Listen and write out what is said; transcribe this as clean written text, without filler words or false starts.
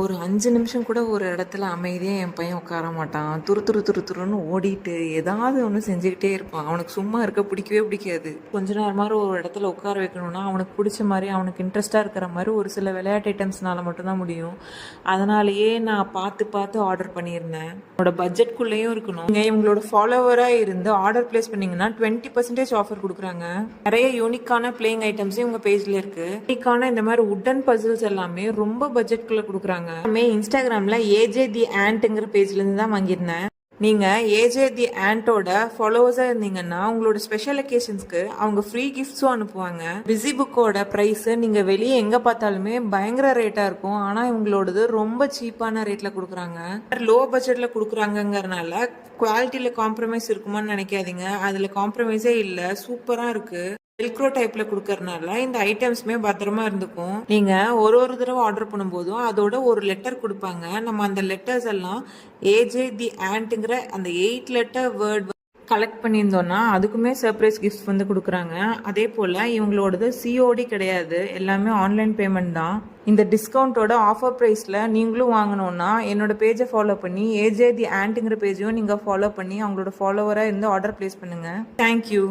ஒரு 5 நிமிஷம் கூட ஒரு இடத்துல அமைதியா என் பையன் உட்கார மாட்டான். துருன்னு ஓடிட்டு, ஏதாவது ஒண்ணு செஞ்சுக்கிட்டே இருப்பான். அவனுக்கு சும்மா இருக்க பிடிக்கவே பிடிக்காது. கொஞ்ச நேரமாவது ஒரு இடத்துல உட்கார வைக்கணும்னா, அவனுக்கு பிடிச்ச மாரி, அவனுக்கு இன்ட்ரெஸ்ட்டா இருக்கிற மாரி ஒரு சில விளையாட்டு ஐட்டம்ஸ்னால மட்டும் தான் முடியும். அதனாலேயே நான் பார்த்து பார்த்து ஆர்டர் பண்ணியிருந்தேன். என்னோட பட்ஜெட்குள்ளேயும் இருக்கணும். நீங்க இவங்களோட ஃபாலோவரா இருந்து ஆர்டர் பிளேஸ் பண்ணீங்கன்னா 20% ஆஃபர் குடுக்குறாங்க. நிறைய யூனிக்கான பிளேயிங் ஐட்டம்ஸே உங்க பேஜ்ல இருக்கு. யூனிக்கான இந்த மாதிரி உட்டன் பசில்ஸ் எல்லாமே ரொம்ப பட்ஜெட்குள்ள குடுக்குறாங்க. இன்ஸ்டாகிராம்ல ஏஜே தி ஆண்ட்ங்கிற பேஜ்ல இருந்து தான் வாங்கியிருந்தேன். நீங்க ஏஜே தி ஆண்டோட ஃபாலோவர்ஸா இருந்தீங்கன்னா உங்களோட ஸ்பெஷல் அக்கேஷன்ஸ்க்கு அவங்க ஃப்ரீ கிஃப்ட்ஸும் அனுப்புவாங்க. பிஸி புக்கோட பிரைஸ் நீங்க வெளியே எங்க பார்த்தாலுமே பயங்கர ரேட்டா இருக்கும். ஆனா இவங்களோடது ரொம்ப சீப்பான ரேட்ல கொடுக்குறாங்க. லோ பட்ஜெட்ல கொடுக்குறாங்கங்கறனால குவாலிட்டியில காம்ப்ரமைஸ் இருக்குமான்னு நினைக்காதீங்க. அதுல காம்ப்ரமைஸே இல்ல, சூப்பரா இருக்கு. வெல்க்ரோ டைப்ல கொடுக்கறதுனால இந்த ஐட்டம்ஸ்மே பத்திரமா இருந்துக்கும். நீங்க ஒரு தடவை ஆர்டர் பண்ணும்போதும் அதோட ஒரு லெட்டர் கொடுப்பாங்க. நம்ம அந்த லெட்டர்ஸ் எல்லாம் ஏஜே தி ஆண்ட்ங்கிற அந்த 8 லெட்டர் வேர்ட் கலெக்ட் பண்ணியிருந்தோம்னா அதுக்குமே சர்ப்ரைஸ் கிஃப்ட் வந்து கொடுக்குறாங்க. அதே போல் இவங்களோடது சிஓடி கிடையாது, எல்லாமே ஆன்லைன் பேமெண்ட் தான். இந்த டிஸ்கவுண்ட்டோட ஆஃபர் ப்ரைஸில் நீங்களும் வாங்கணும்னா என்னோட பேஜை ஃபாலோ பண்ணி ஏஜே தி ஆண்ட்ங்கிற பேஜையும் நீங்கள் ஃபாலோ பண்ணி அவங்களோட ஃபாலோவராக இருந்து ஆர்டர் பிளேஸ் பண்ணுங்கள். தேங்க்யூ.